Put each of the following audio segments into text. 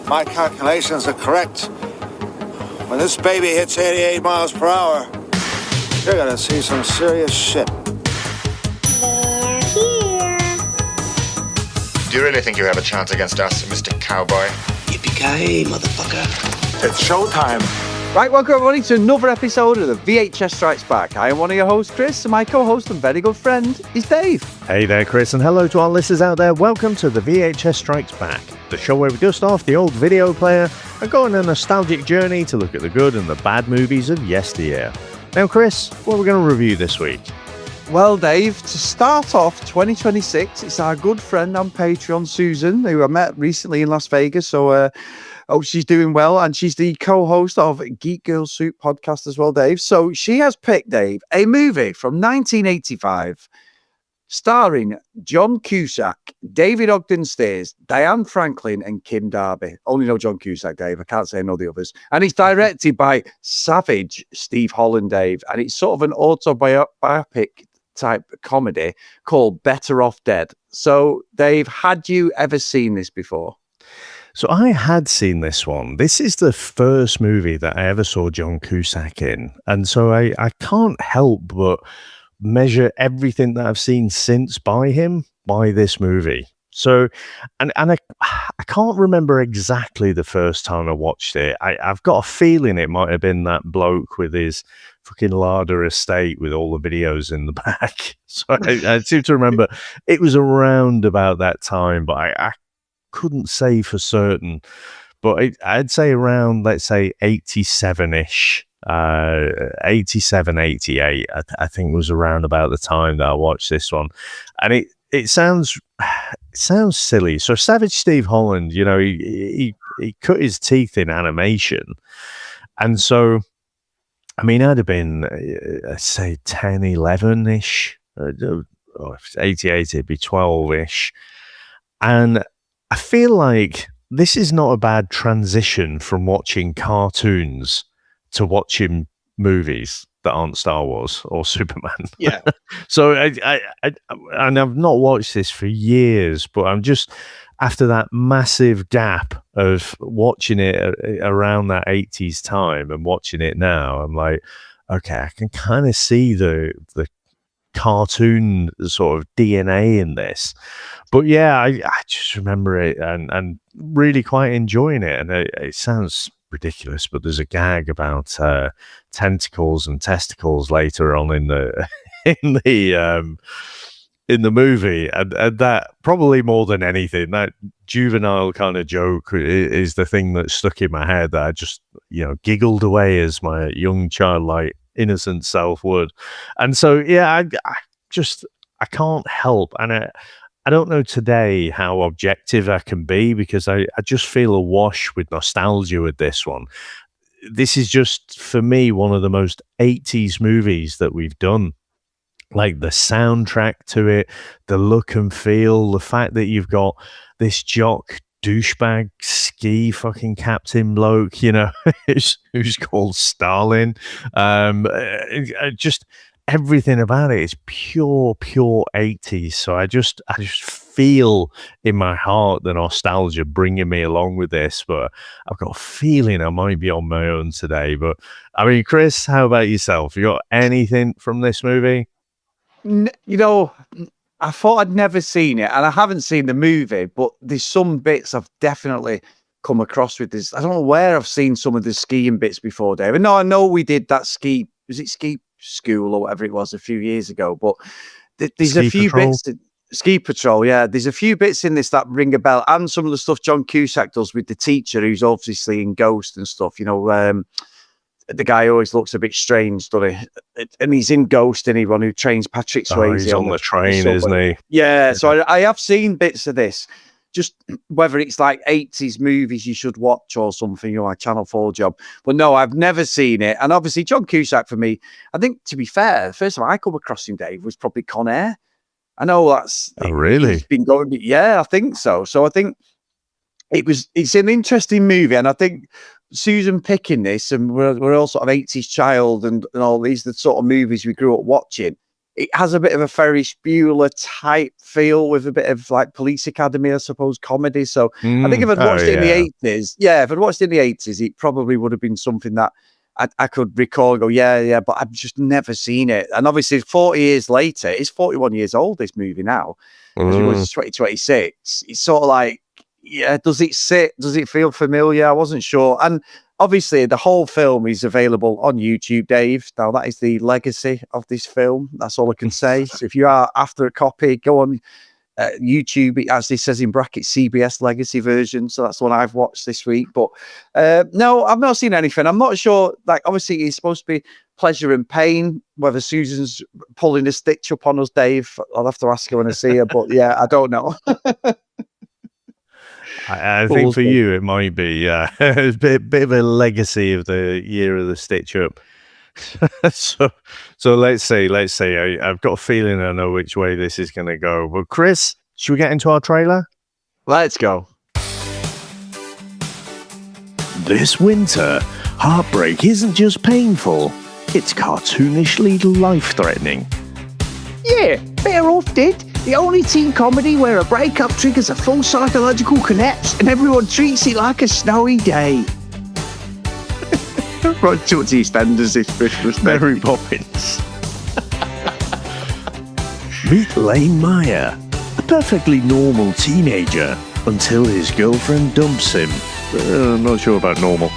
my calculations are correct, when this baby hits 88 miles per hour, you're gonna see some serious shit. They're here. Do you really think you have a chance against us, Mr. Cowboy? Yippee-ki-yay, motherfucker. It's showtime. Right, welcome everybody to another episode of the VHS Strikes Back. I am one of your hosts, Chris, and my co-host and very good friend is Dave. Hey there, Chris, and hello to our listeners out there. Welcome to the VHS Strikes Back, the show where we dust off the old video player and go on a nostalgic journey to look at the good and the bad movies of yesteryear. Now, Chris, what are we going to review this week? Well, Dave, to start off 2026, it's our good friend on Patreon, Susan, who I met recently in Las Vegas. So, she's doing well, and she's the co-host of Geek Girl Soup podcast as well, Dave. So she has picked, Dave, a movie from 1985 starring John Cusack, David Ogden Stiers, Diane Franklin, and Kim Darby. Only know John Cusack, Dave. I can't say I know the others. And it's directed by Savage Steve Holland, Dave. And it's sort of an autobiopic type comedy called Better Off Dead. So, Dave, had you ever seen this before? So I had seen this one. This is the first movie that I ever saw John Cusack in. And so I can't help but measure everything that I've seen since by him by this movie. So, and I can't remember exactly the first time I watched it. I've got a feeling it might have been that bloke with his fucking larder estate with all the videos in the back. So I seem to remember it was around about that time, but I couldn't say for certain. But I'd say around, let's say, 87-ish. 87, 88, I think was around about the time that I watched this one. And it sounds silly. So Savage Steve Holland, you know, he cut his teeth in animation. And so, I mean, I'd have been, I'd say 10, 11-ish. 88, it'd be 12-ish. And I feel like this is not a bad transition from watching cartoons to watching movies that aren't Star Wars or Superman. Yeah. So and I've not watched this for years, but I'm just after that massive gap of watching it around that 80s time and watching it now, I'm like, okay, I can kind of see the cartoon sort of DNA in this. But yeah, I just remember it and really quite enjoying it. And it sounds ridiculous, but there's a gag about tentacles and testicles later on in the movie, and that probably more than anything, that juvenile kind of joke is the thing that stuck in my head that I just, you know, giggled away as my young childlike innocent self would. And so yeah, I can't help, and I don't know today how objective I can be, because I just feel awash with nostalgia with this one. This is just, for me, one of the most 80s movies that we've done. Like the soundtrack to it, the look and feel, the fact that you've got this jock douchebag ski fucking captain bloke, you know, who's called Stalin. Just everything about it is pure 80s. So I just feel in my heart the nostalgia bringing me along with this, but I've got a feeling I might be on my own today. But I mean, Chris, how about yourself? You got anything from this movie? You know, I thought I'd never seen it, and I haven't seen the movie, but there's some bits I've definitely come across with this. I don't know where I've seen some of the skiing bits before, David. No, I know we did that ski school or whatever it was a few years ago, but there's Ski a few Patrol. bits. Ski Patrol, yeah. There's a few bits in this that ring a bell, and some of the stuff John Cusack does with the teacher, who's obviously in Ghost and stuff. You know, the guy always looks a bit strange, doesn't he? And he's in Ghost, and one who trains Patrick Swayze. He's on the train, isn't he? Yeah. So I have seen bits of this. Just whether it's like 80s movies you should watch or something, you know, like Channel 4 job. But no, I've never seen it. And obviously, John Cusack, for me, I think, to be fair, the first time I come across him, Dave, was probably Con Air. I know that's... Oh, really? He's been going... Yeah, I think so. So I think it's an interesting movie. And I think Susan picking this, and we're all sort of 80s child and all these, the sort of movies we grew up watching, it has a bit of a Ferris Bueller type feel with a bit of like Police Academy, I suppose, comedy. So I think if I'd watched it in the 80s, if I'd watched it in the 80s, it probably would have been something that I could recall and go, yeah, but I've just never seen it. And obviously 40 years later, it's 41 years old, this movie now, as we go to 2026. It's sort of like, does it sit? Does it feel familiar? I wasn't sure. And obviously, the whole film is available on YouTube, Dave. Now, that is the legacy of this film. That's all I can say. So if you are after a copy, go on YouTube. It actually says in brackets CBS Legacy version. So that's the one I've watched this week. But no, I've not seen anything. I'm not sure. Like, obviously, it's supposed to be pleasure and pain. Whether Susan's pulling a stitch up on us, Dave, I'll have to ask her when I see her. But yeah, I don't know. I think for you, it might be a bit of a legacy of the year of the stitch up. so let's say I've got a feeling I know which way this is going to go. But Chris, should we get into our trailer? Let's go. This winter, heartbreak isn't just painful; it's cartoonishly life-threatening. Yeah, Better Off Dead. The only teen comedy where a breakup triggers a full psychological collapse and everyone treats it like a snowy day. Rod to EastEnders this Christmas. Mary Poppins. Meet Lane Meyer, a perfectly normal teenager until his girlfriend dumps him. I'm not sure about normal.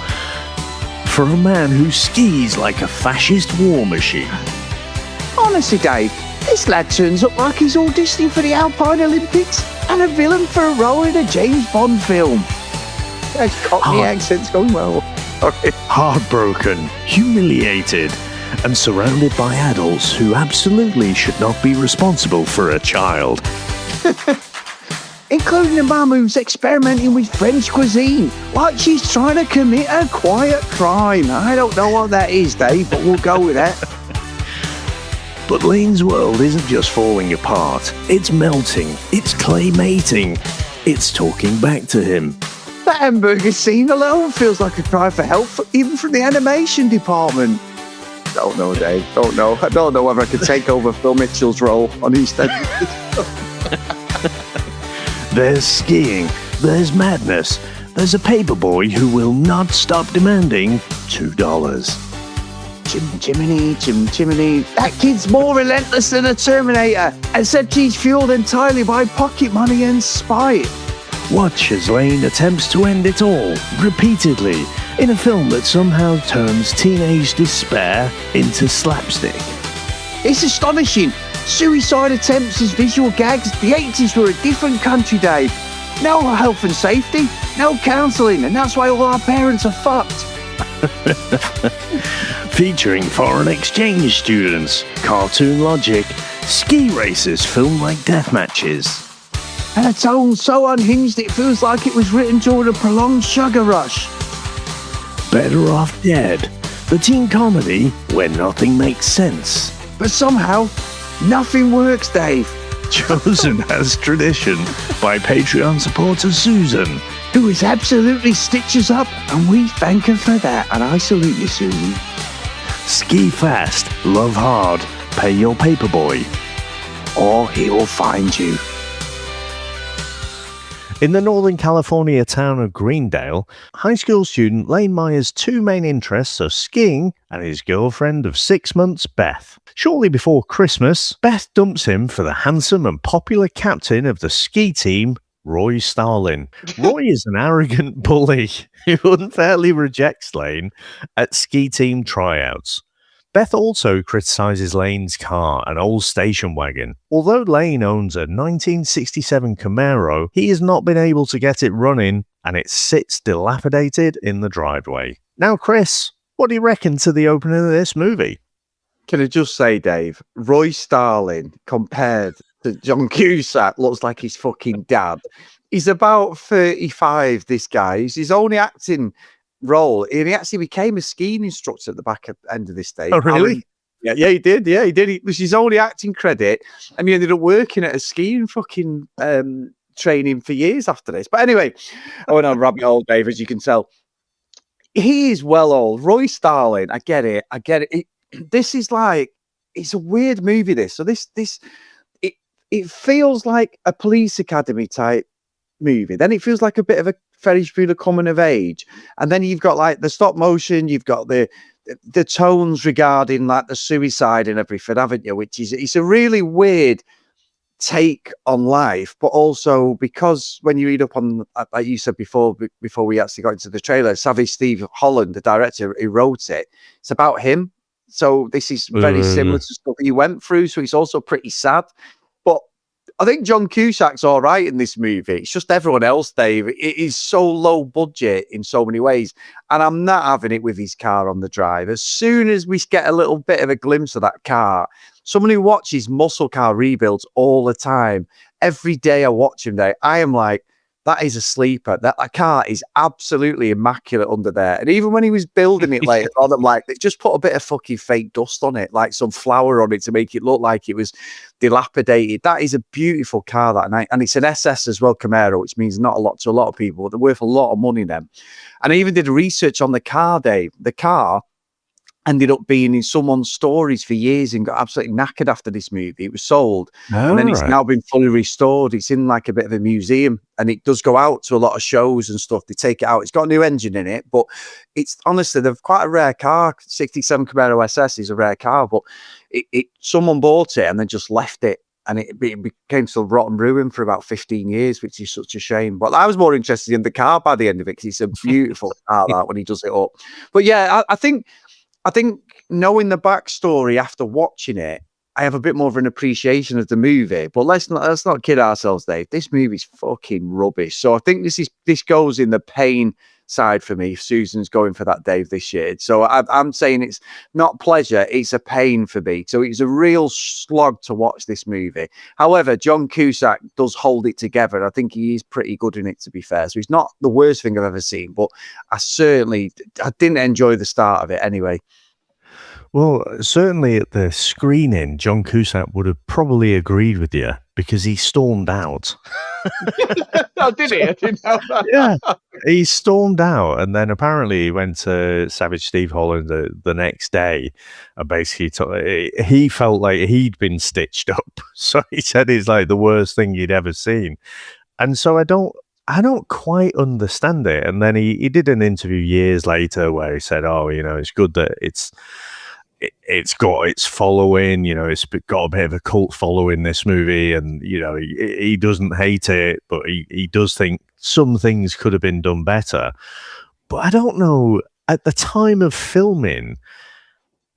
For a man who skis like a fascist war machine. Honestly, Dave, this lad turns up like he's auditioning for the Alpine Olympics and a villain for a role in a James Bond film. That Cockney accent's going well. Heartbroken, humiliated, and surrounded by adults who absolutely should not be responsible for a child. Including a mum who's experimenting with French cuisine, like she's trying to commit a quiet crime. I don't know what that is, Dave, but we'll go with that. But Lane's world isn't just falling apart. It's melting. It's claymating. It's talking back to him. That hamburger scene alone feels like a cry for help, even from the animation department. Don't know, Dave. Don't know. I don't know whether I could take over Phil Mitchell's role on EastEnders. There's skiing. There's madness. There's a paperboy who will not stop demanding $2. Chimney. That kid's more relentless than a Terminator, except he's fueled entirely by pocket money and spite. Watch as Lane attempts to end it all, repeatedly, in a film that somehow turns teenage despair into slapstick. It's astonishing. Suicide attempts as visual gags. The 80s were a different country, Dave. No health and safety, no counselling, and that's why all our parents are fucked. Featuring foreign exchange students, cartoon logic, ski races filmed like death matches. And a tone so unhinged it feels like it was written during a prolonged sugar rush. Better Off Dead, the teen comedy where nothing makes sense. But somehow, nothing works, Dave. Chosen as tradition by Patreon supporter Susan, who is absolutely stitches up, and we thank her for that. And I salute you, Susan. Ski fast, love hard, pay your paperboy, or he will find you. In the Northern California town of Greendale, high school student Lane Meyer's two main interests are skiing and his girlfriend of 6 months, Beth. Shortly before Christmas, Beth dumps him for the handsome and popular captain of the ski team, Roy Starlin. Roy is an arrogant bully who unfairly rejects Lane at ski team tryouts. Beth also criticizes Lane's car, an old station wagon. Although Lane owns a 1967 Camaro, he has not been able to get it running, and it sits dilapidated in the driveway. Now, Chris, what do you reckon to the opening of this movie? Can I just say, Dave, Roy Starlin compared to John Cusack looks like his fucking dad. He's about 35, this guy. He's his only acting role. He actually became a skiing instructor at the back end of this day. Oh, really? Yeah, he did. Yeah, he did. It was his only acting credit. And he ended up working at a skiing fucking training for years after this. But anyway, I went on rabbit hole, Dave, as you can tell. He is well old. Roy Starlin, I get it. This is like it's a weird movie. This so this it feels like a police academy type movie. Then it feels like a bit of a Ferris Bueller coming of age, and then you've got like the stop motion. You've got the tones regarding like the suicide and everything, haven't you? Which is it's a really weird take on life, but also because when you read up on, like you said before we actually got into the trailer, Savage Steve Holland, the director who wrote it, it's about him. So this is very similar to stuff he went through. So it's also pretty sad. But I think John Cusack's all right in this movie. It's just everyone else, Dave. It is so low budget in so many ways. And I'm not having it with his car on the drive. As soon as we get a little bit of a glimpse of that car, someone who watches muscle car rebuilds all the time, every day I watch him there, I am like, that is a sleeper. That car is absolutely immaculate under there. And even when he was building it later on, I'm like, they just put a bit of fucking fake dust on it, like some flour on it to make it look like it was dilapidated. That is a beautiful car that night. And it's an SS as well, Camaro, which means not a lot to a lot of people, but they're worth a lot of money then. And I even did research on the car, Dave. The car ended up being in someone's stories for years and got absolutely knackered after this movie. It was sold, and then it's now been fully restored. It's in like a bit of a museum, and it does go out to a lot of shows and stuff. They take it out. It's got a new engine in it, but it's honestly, they're quite a rare car. 67 Camaro SS is a rare car, but someone bought it and then just left it. And it became still rotten ruin for about 15 years, which is such a shame. But I was more interested in the car by the end of it, because it's a beautiful car that when he does it up. But yeah, I think knowing the backstory after watching it, I have a bit more of an appreciation of the movie. But let's not kid ourselves, Dave. This movie's fucking rubbish. So I think this goes in the pain side for me. Susan's going for that, Dave, this year. So I'm saying it's not pleasure, it's a pain for me. So it's a real slog to watch this movie. However, John Cusack does hold it together, and I think he is pretty good in it, to be fair. So he's not the worst thing I've ever seen, but I didn't enjoy the start of it anyway. Well, certainly at the screening, John Cusack would have probably agreed with you, because he stormed out. Oh, did he? I didn't know that. Yeah, he stormed out, and then apparently he went to Savage Steve Holland the next day, and basically he felt like he'd been stitched up. So he said it's like the worst thing he'd ever seen. And so I don't quite understand it. And then he did an interview years later where he said, oh, it's good that it's got its following, it's got a bit of a cult following, this movie, and he doesn't hate it, but he does think some things could have been done better. But I don't know, at the time of filming,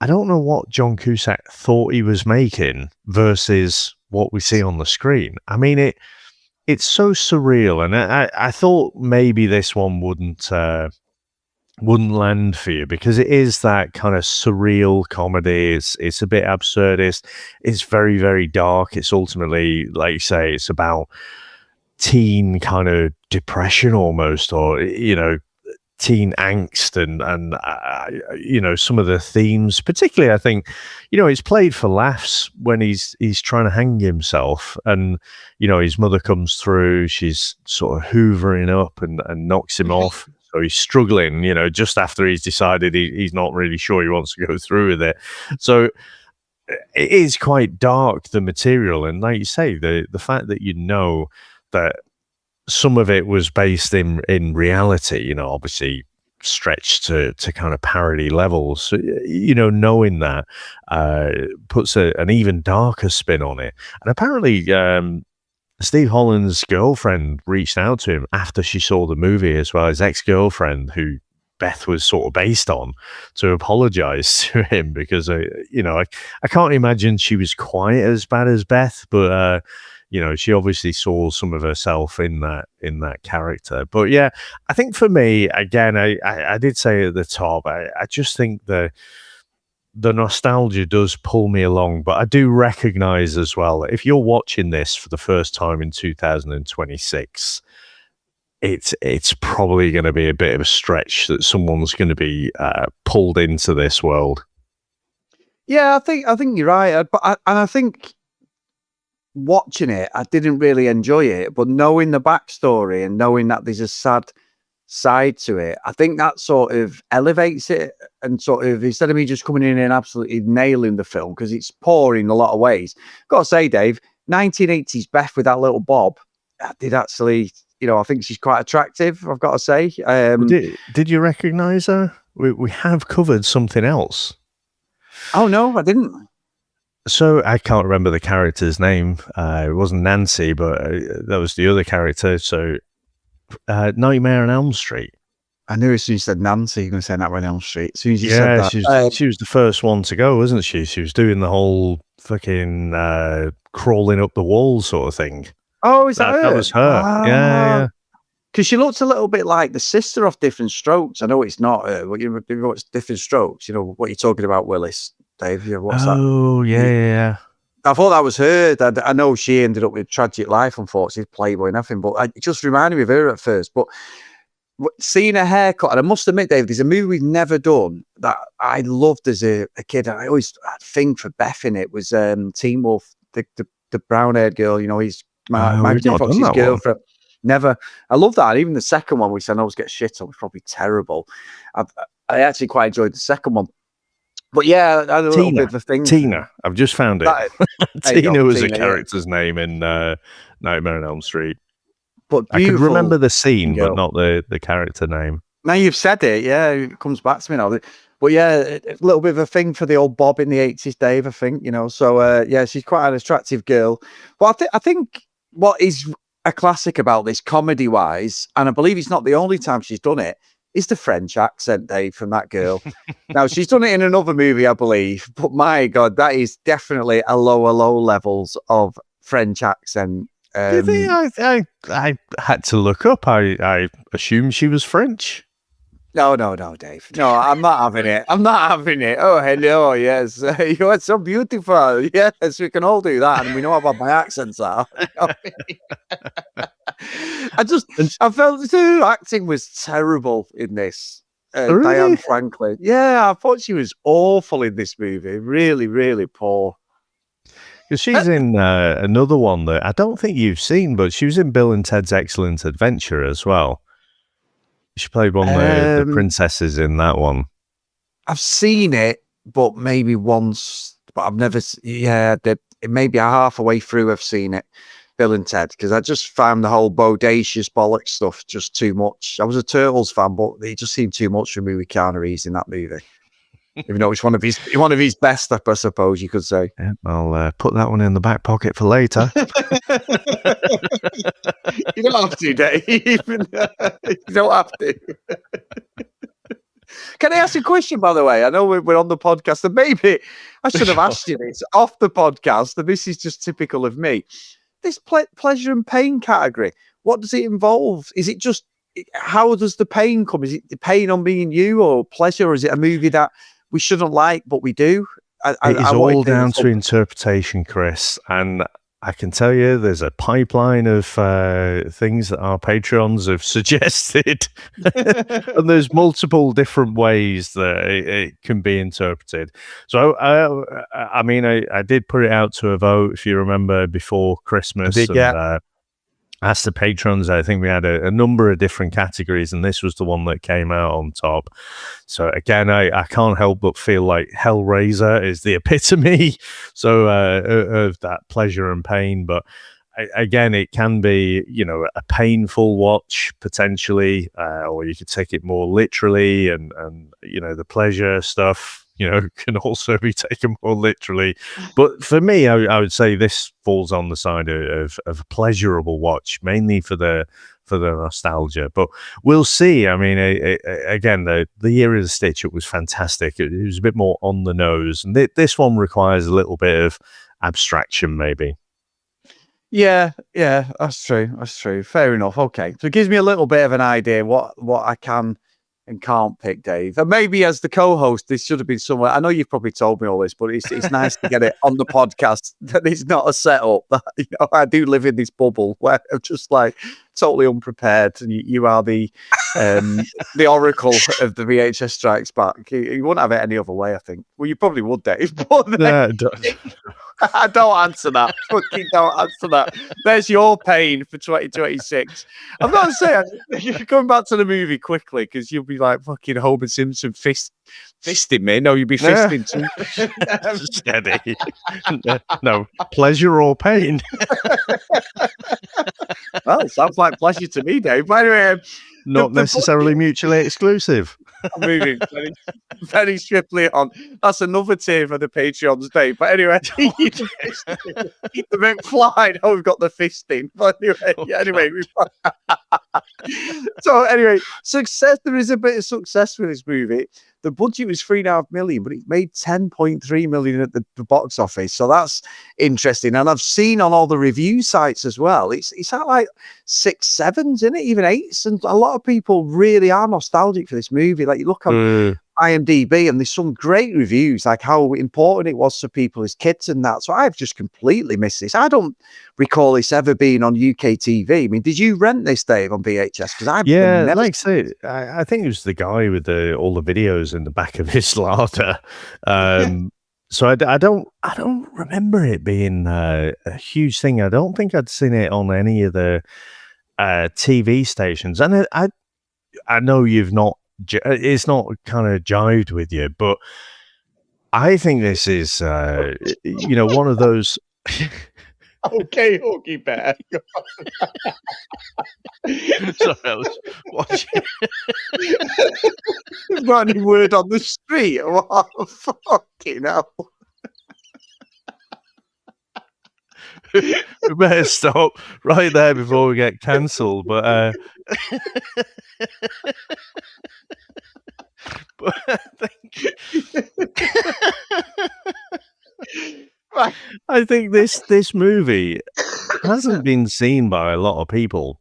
I don't know what John Cusack thought he was making versus what we see on the screen. I mean, it's so surreal, and I thought maybe this one wouldn't land for you, because it is that kind of surreal comedy. It's a bit absurdist. It's very, very dark. It's ultimately, like you say, it's about teen kind of depression almost, or teen angst, and some of the themes, particularly, I think, it's played for laughs when he's trying to hang himself, and his mother comes through, she's sort of hoovering up and knocks him off. So he's struggling, just after he's decided he's not really sure he wants to go through with it. So it is quite dark, the material. And like you say, the fact that that some of it was based in reality, obviously stretched to kind of parody levels. So, knowing that puts an even darker spin on it. And apparently, Steve Holland's girlfriend reached out to him after she saw the movie, as well as ex-girlfriend, who Beth was sort of based on, to apologize to him, because I can't imagine she was quite as bad as Beth, but she obviously saw some of herself in that character. But yeah, I think for me, again, I did say at the top, I just think the nostalgia does pull me along, but I do recognize as well that if you're watching this for the first time in 2026, it's probably going to be a bit of a stretch that someone's going to be pulled into this world. Yeah, I think you're right, but I think watching it, I didn't really enjoy it, but knowing the backstory and knowing that there's a sad side to it. I think that sort of elevates it, and sort of, instead of me just coming in and absolutely nailing the film, because it's poor in a lot of ways. Gotta say, Dave, 1980s Beth with that little bob, I did actually, I think she's quite attractive, I've got to say. Did you recognize her? We have covered something else. Oh no, I didn't. So I can't remember the character's name. It wasn't Nancy, but that was the other character. So Nightmare on Elm Street. I knew as soon as you said Nancy, you're going to say Nightmare on Elm Street. As soon as you said that. She was the first one to go, wasn't she? She was doing the whole fucking crawling up the wall sort of thing. Oh, is that her? That was her. Yeah. Because she looks a little bit like the sister of Different Strokes. I know it's not her, but you know what's Different Strokes? You know what you're talking about, Willis, Dave? What's that? Oh, yeah. I thought that was her. I know she ended up with a tragic life, unfortunately, Playboy and everything, but it just reminded me of her at first. But seeing her haircut, and I must admit, Dave, there's a movie we've never done that I loved as a kid. I always had a thing for Beth in it. Was Teen Wolf, the brown-haired girl. He's Michael Fox's girlfriend. Never. I love that. And even the second one, which I know was get shit on, was probably terrible. I actually quite enjoyed the second one. But yeah, I had a little bit of a thing. Tina. I've just found it. Tina was a character's name in Nightmare on Elm Street. But I could remember the scene, but not the character name. Now you've said it, yeah, it comes back to me now. But yeah, a little bit of a thing for the old Bob in the 80s, Dave, I think, So yeah, she's quite an attractive girl. But I think what is a classic about this, comedy-wise, and I believe it's not the only time she's done it, is the French accent, Dave, from that girl. Now, she's done it in another movie, I believe, but my God, that is definitely a lower levels of French accent. I had to look up. I assumed she was French. No, Dave. No, I'm not having it. Oh, hello, yes. You are so beautiful. Yes, we can all do that, and we know what my accents are. I felt her acting was terrible in this. Really? Diane Franklin. Yeah, I thought she was awful in this movie. Really, really poor. Because she's in another one that I don't think you've seen, but she was in Bill and Ted's Excellent Adventure as well. She played one of the princesses in that one. I've seen it, but maybe once. But I've never. Yeah, maybe halfway through I've seen it. Bill and Ted, because I just found the whole bodacious bollocks stuff just too much. I was a Turtles fan, but it just seemed too much for me with Keanu Reeves in that movie. Even though it's one of his best, I suppose you could say. Yeah, I'll put that one in the back pocket for later. You don't have to, Dave. You don't have to. Can I ask you a question, by the way? I know we're on the podcast, and maybe I should have asked you this off the podcast, and this is just typical of me. This pleasure and pain category, what does it involve? Is it just, how does the pain come? Is it the pain on being you, or pleasure, or is it a movie that we shouldn't like, but we do? It is all down to interpretation, Chris. And I can tell you there's a pipeline of things that our Patreons have suggested. And there's multiple different ways that it can be interpreted. So, I did put it out to a vote, if you remember, before Christmas. Asked the patrons. I think we had a number of different categories, and this was the one that came out on top. So again, I can't help but feel like Hellraiser is the epitome of that pleasure and pain. But again, it can be, a painful watch potentially, or you could take it more literally, and the pleasure stuff, can also be taken more literally. But for me, I would say this falls on the side of a pleasurable watch, mainly for the nostalgia. But we'll see. I mean, again, the Year of the Stitch, it was fantastic. It was a bit more on the nose, and this one requires a little bit of abstraction, maybe. Yeah, that's true. Fair enough. Okay, so it gives me a little bit of an idea what I can and can't pick, Dave. And maybe as the co-host, this should have been somewhere. I know you've probably told me all this, but it's nice to get it on the podcast that it's not a setup. That, I do live in this bubble where I'm just like totally unprepared, and you are the the oracle of the VHS Strikes Back. You wouldn't have it any other way, I think. Well, you probably would, Dave. But No, don't answer that. Fucking don't answer that. There's your pain for 2026. I've got to say, you're going back to the movie quickly because you'll be like fucking Homer Simpson fisting me. No, you'll be fisting too. Steady. No, pleasure or pain. Well, it sounds like pleasure to me, Dave. By the way, Not necessarily mutually exclusive. moving very swiftly on. That's another tier for the Patreons, Dave. But anyway, keep the McFly. Oh, we've got the fisting. But anyway, so anyway, success. There is a bit of success with this movie. The budget was $3.5 million, but it made $10.3 million at the box office. So that's interesting. And I've seen on all the review sites as well, it's at like 6, 7s, isn't it? Even 8s. And a lot of people really are nostalgic for this movie. Like you look on IMDb and there's some great reviews, like how important it was for people as kids and that. So I've just completely missed this. I don't recall this ever being on UK TV. I mean, did you rent this, Dave, on VHS? Because I've never... like I say, I think it was the guy with all the videos in the back of his larder. So I don't remember it being a huge thing. I don't think I'd seen it on any of the TV stations. And I know you've not. It's not kind of jived with you, but I think this is, one of those. Okay, Hooky Bear. Sorry, I was watching. Got any word on the street? What fucking hell? We better stop right there before we get cancelled. But I think this movie hasn't been seen by a lot of people,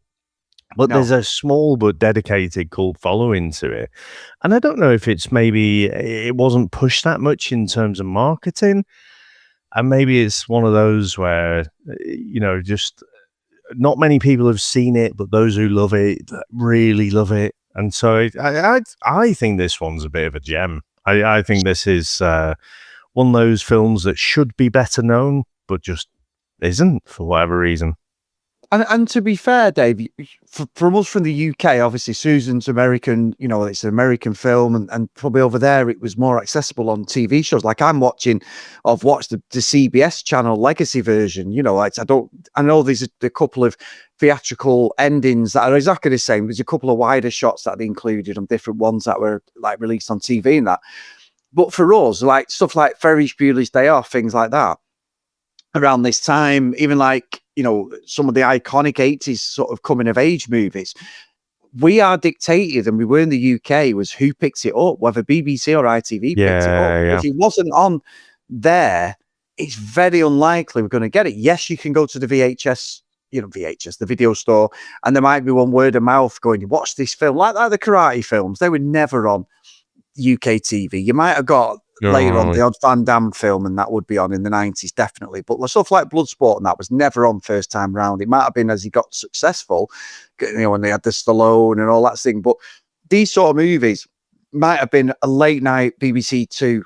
but there's a small but dedicated cult following to it. And I don't know if it's maybe it wasn't pushed that much in terms of marketing, and maybe it's one of those where just not many people have seen it, but those who love it really love it. And so I think this one's a bit of a gem. I think this is one of those films that should be better known, but just isn't for whatever reason. And to be fair, Dave, from us from the UK, obviously Susan's American, it's an American film, and probably over there it was more accessible on TV shows. Like I've watched the CBS channel legacy version. I know there's a couple of theatrical endings that are exactly the same. There's a couple of wider shots that they included on different ones that were like released on TV and that. But for us, like stuff like Ferris Bueller's Day Off, things like that, around this time, even like, some of the iconic 80s sort of coming of age movies, we are dictated, and we were in the UK, was who picks it up, whether BBC or ITV picked it up. If it wasn't on there, it's very unlikely we're going to get it. Yes, you can go to the VHS, the video store, and there might be one word of mouth going, watch this film, like the karate films. They were never on UK TV. You might have got later on the odd Van Damme film, and that would be on in the 90s, definitely. But stuff like Bloodsport and that was never on first time round. It might have been as he got successful, when they had the Stallone and all that thing. But these sort of movies might have been a late night BBC 2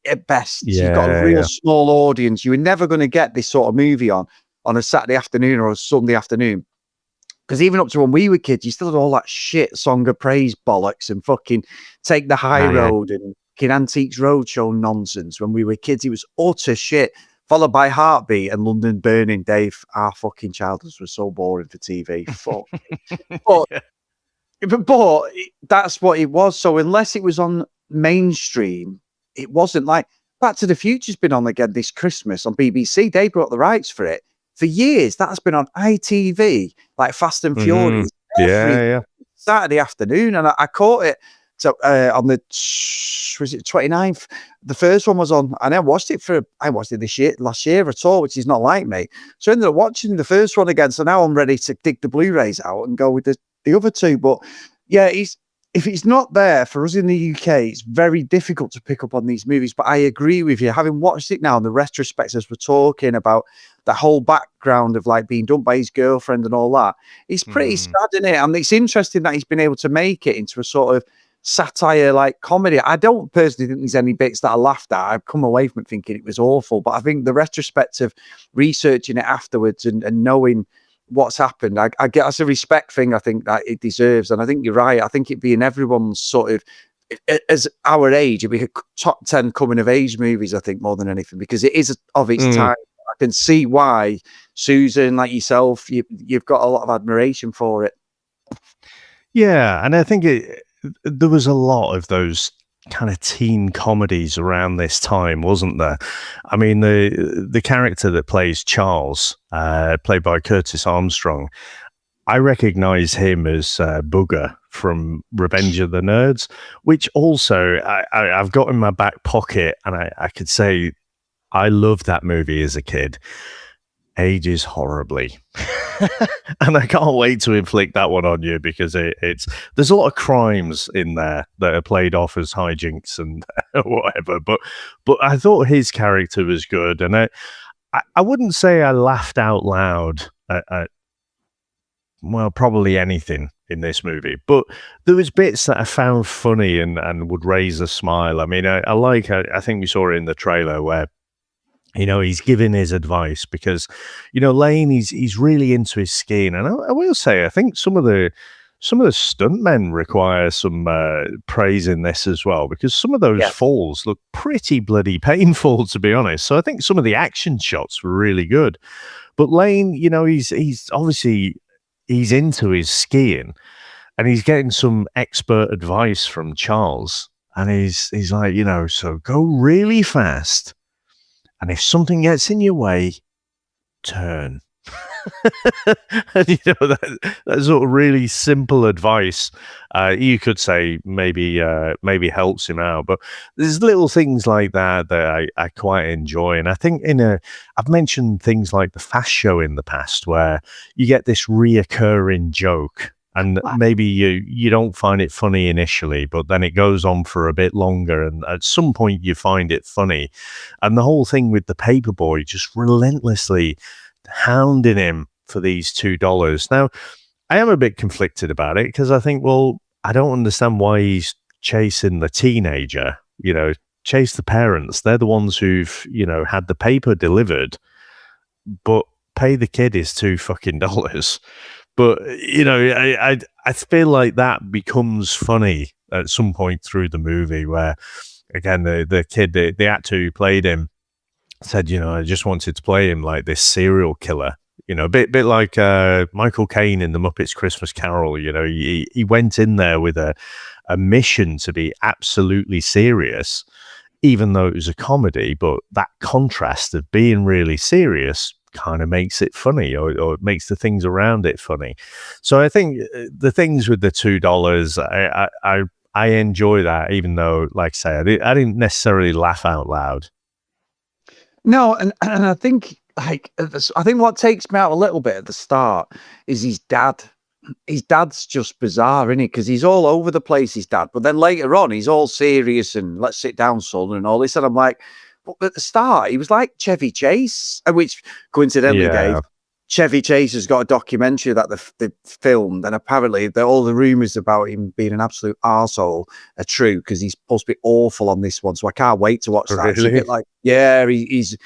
at best. Yeah, you've got a real small audience. You were never going to get this sort of movie on a Saturday afternoon or a Sunday afternoon. Because even up to when we were kids, you still had all that shit Song of Praise bollocks and fucking Take the High Road and fucking Antiques Roadshow nonsense. When we were kids, it was utter shit, followed by Heartbeat and London Burning. Dave, our fucking childhoods were so boring for TV. But that's what it was. So unless it was on mainstream, it wasn't like Back to the Future's been on again this Christmas on BBC. They brought the rights for it. For years, that's been on ITV, like Fast and Furious. Saturday afternoon, and I caught it on the 29th. The first one was on, and I watched it last year at all, which is not like me. So I ended up watching the first one again. So now I'm ready to dig the Blu-rays out and go with the other two. But yeah, if it's not there for us in the UK, it's very difficult to pick up on these movies. But I agree with you. Having watched it now, and the retrospects as we're talking about the whole background of like being done by his girlfriend and all that, it's pretty sad, isn't it? And it's interesting that he's been able to make it into a sort of satire like comedy. I don't personally think there's any bits that I laughed at. I've come away from it thinking it was awful. But I think the retrospect of researching it afterwards and knowing what's happened, I get that's a respect thing I think that it deserves. And I think you're right. I think it'd be in everyone's sort of, as our age, it'd be a top 10 coming of age movies, I think, more than anything, because it is of its time. I can see why Susan, like yourself, you've got a lot of admiration for it. Yeah, and I think there was a lot of those kind of teen comedies around this time, wasn't there? I mean, the character that plays Charles, played by Curtis Armstrong, I recognize him as Booger from Revenge of the Nerds, which also I've got in my back pocket, and I could say I loved that movie as a kid. Ages horribly. And I can't wait to inflict that one on you, because there's a lot of crimes in there that are played off as hijinks and whatever, but I thought his character was good, and I wouldn't say I laughed out loud at well, probably anything in this movie, but there was bits that I found funny and would raise a smile. I mean, I think we saw it in the trailer where, you know, he's giving his advice because, you know, Lane, he's really into his skiing. And I will say, I think some of the stuntmen require some praise in this as well, because some of those falls look pretty bloody painful, to be honest. So I think some of the action shots were really good. But Lane, you know, he's obviously, he's into his skiing, and he's getting some expert advice from Charles. And he's like, you know, so go really fast. And if something gets in your way, turn. And, you know, that sort of really simple advice, you could say maybe helps him out. But there's little things like that I quite enjoy. And I think I've mentioned things like the Fast Show in the past, where you get this reoccurring joke. And maybe you don't find it funny initially, but then it goes on for a bit longer, and at some point you find it funny. And the whole thing with the paperboy just relentlessly hounding him for these $2. Now, I am a bit conflicted about it, because I think, well, I don't understand why he's chasing the teenager. You know, chase the parents. They're the ones who've, you know, had the paper delivered, but pay the kid his $2. But, you know, I feel like that becomes funny at some point through the movie, where, again, the kid, the actor who played him said, you know, I just wanted to play him like this serial killer, you know, a bit like Michael Caine in The Muppets Christmas Carol. You know, he went in there with a mission to be absolutely serious, even though it was a comedy. But that contrast of being really serious kind of makes it funny, or it makes the things around it funny. So I think the things with the $2, I enjoy that, even though, like I say, I didn't necessarily laugh out loud. No, and I think what takes me out a little bit at the start is his dad. His dad's just bizarre, isn't he? Because he's all over the place, his dad. But then later on, he's all serious and let's sit down, son, and all this. And I'm like, but at the start, he was like Chevy Chase, which coincidentally, Dave, Chevy Chase has got a documentary that they filmed, and apparently all the rumours about him being an absolute arsehole are true, because he's supposed to be awful on this one. So I can't wait to watch that. Really? It's a bit like, yeah, he's.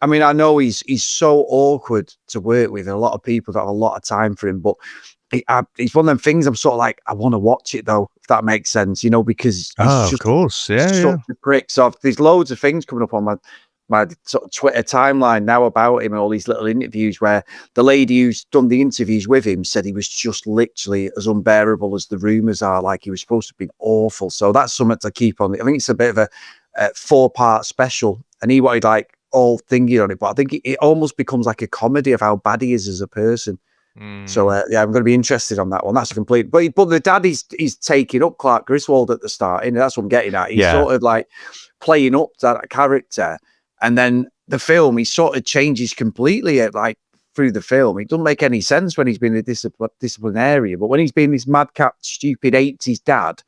I mean, I know he's so awkward to work with, and a lot of people don't have a lot of time for him, but it's one of them things I'm sort of like, I want to watch it though, if that makes sense, you know, because he's of course, yeah. such a prick. So there's loads of things coming up on my sort of Twitter timeline now about him, and all these little interviews where the lady who's done the interviews with him said he was just literally as unbearable as the rumours are. Like, he was supposed to be awful. So that's something to keep on. I think it's a bit of a 4-part special, and he wanted like all thingy on it, but I think it almost becomes like a comedy of how bad he is as a person. So yeah, I'm going to be interested on that one. That's a complete. But the dad is taking up Clark Griswold at the start, and that's what I'm getting at. He's sort of like playing up that character, and then the film he sort of changes completely at like through the film, it doesn't make any sense when he's been a disciplinarian, but when he's been this madcap, stupid 80s dad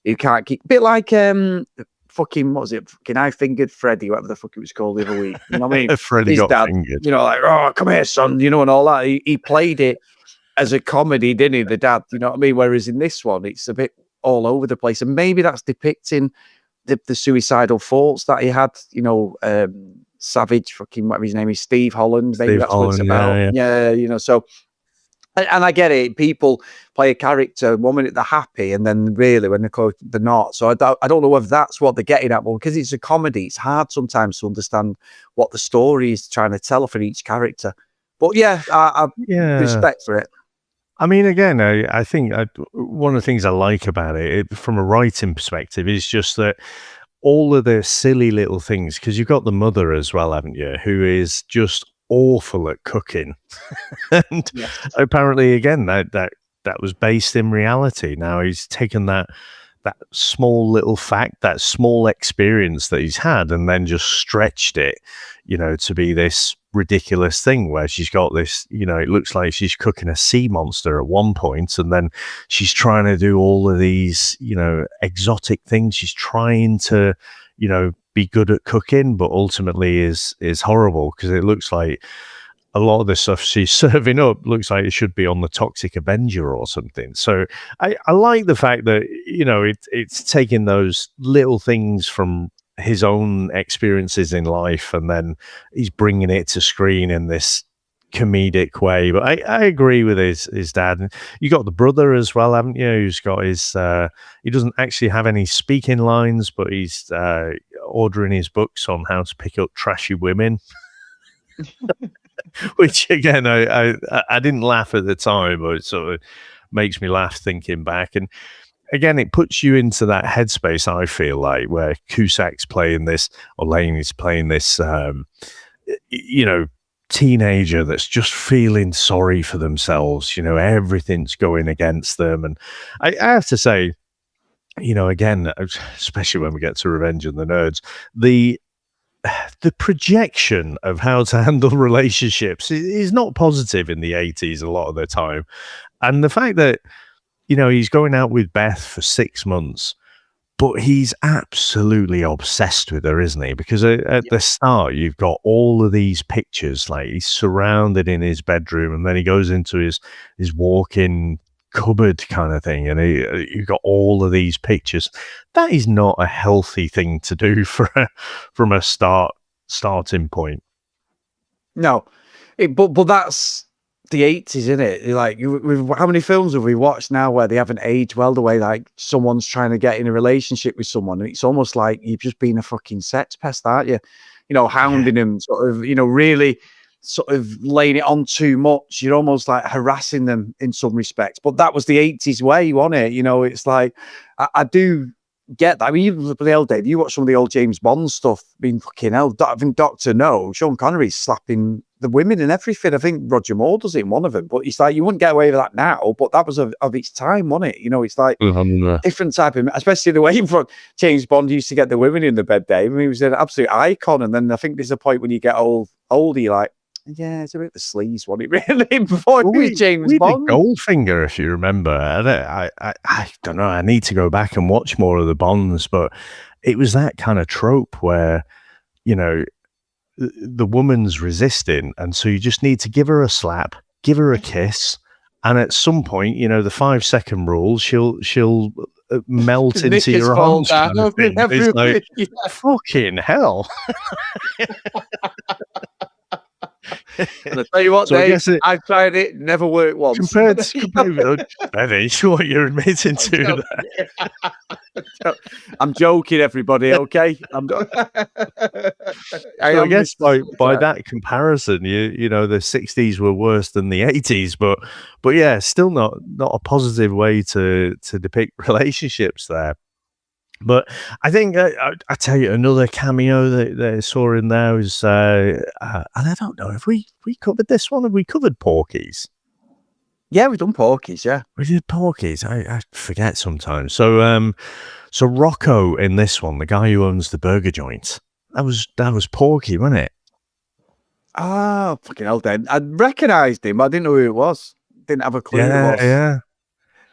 who can't keep, a bit like fucking, what was it? Fucking I Fingered Freddy, whatever the fuck it was called the other week. You know what I mean? Freddy His got dad, fingered. you know, like, oh, come here, son, you know, and all that. He played it as a comedy, didn't he? The dad, you know what I mean? Whereas in this one, it's a bit all over the place. And maybe that's depicting the suicidal thoughts that he had, you know, Savage, fucking whatever his name is, Steve Holland. Maybe Steve that's Holland, what it's about. Yeah, you know, so. And I get it. People play a character 1 minute they're happy, and then really when they're not. So I don't know if that's what they're getting at. But because it's a comedy, it's hard sometimes to understand what the story is trying to tell for each character. But yeah, I respect for it. I mean, again, I think one of the things I like about it from a writing perspective is just that all of the silly little things, because you've got the mother as well, haven't you, who is just awful at cooking. And apparently, again, that was based in reality. Now he's taken that small little fact, that small experience that he's had, and then just stretched it, you know, to be this ridiculous thing where she's got this, you know, it looks like she's cooking a sea monster at one point, and then she's trying to do all of these, you know, exotic things. She's trying to, you know, be good at cooking, but ultimately is horrible, because it looks like a lot of the stuff she's serving up looks like it should be on the Toxic Avenger or something. So I like the fact that, you know, it's taking those little things from his own experiences in life, and then he's bringing it to screen in this comedic way. But I agree with his dad. You got the brother as well, haven't you? Who's got his he doesn't actually have any speaking lines, but he's ordering his books on how to pick up trashy women. Which again, I didn't laugh at the time, but it sort of makes me laugh thinking back. And again, it puts you into that headspace, I feel like, where Cusack's playing this, or Laney's playing this, you know, teenager that's just feeling sorry for themselves. You know, everything's going against them. And I have to say, you know, again, especially when we get to Revenge of the Nerds, the projection of how to handle relationships is not positive in the 80s a lot of the time. And the fact that, you know, he's going out with Beth for 6 months, but he's absolutely obsessed with her, isn't he? Because at the start, you've got all of these pictures, like he's surrounded in his bedroom, and then he goes into his walk-in cupboard kind of thing, and you've got all of these pictures. That is not a healthy thing to do from a starting point. No, but that's the 80s, isn't it? Like, how many films have we watched now where they haven't aged well, the way like someone's trying to get in a relationship with someone, and it's almost like you've just been a fucking sex pest, aren't you? You know, hounding them, sort of, you know, really sort of laying it on too much. You're almost like harassing them in some respects. But that was the 80s way, wasn't it? You know, it's like, I do get that. I mean, even the old Dave, you watch some of the old James Bond stuff, being fucking hell. I think Dr. No, Sean Connery's slapping the women and everything. I think Roger Moore does it in one of them. But it's like, you wouldn't get away with that now, but that was of its time, wasn't it? You know, it's like different type of, especially the way James Bond used to get the women in the bed, Dave. I mean, he was an absolute icon. And then I think there's a point when you get older, you're like, yeah, it's a bit of the sleaze, wasn't it, really? Before James Bond. Goldfinger, if you remember. I don't know. I need to go back and watch more of the Bonds, but it was that kind of trope where, you know, the woman's resisting, and so you just need to give her a slap, give her a kiss, and at some point, you know, the 5-second rule, she'll melt into your arms. Kind of thing. It's like, fucking hell. And I tell you what, Dave, I've tried it, never worked once. Compared with Benny, what you're admitting to there. I'm joking, everybody, okay? I guess by that comparison, you know, the 60s were worse than the 80s, but yeah, still not a positive way to depict relationships there. But I think I tell you, another cameo that I saw in there was, and I don't know if we covered this one. Have we covered Porky's? Yeah, we've done Porky's. Yeah, we did Porky's. I forget sometimes. So Rocco in this one, the guy who owns the burger joint, that was Porky, wasn't it? Ah, fucking hell, then. I recognised him. I didn't know who it was. Didn't have a clue who it was. Yeah.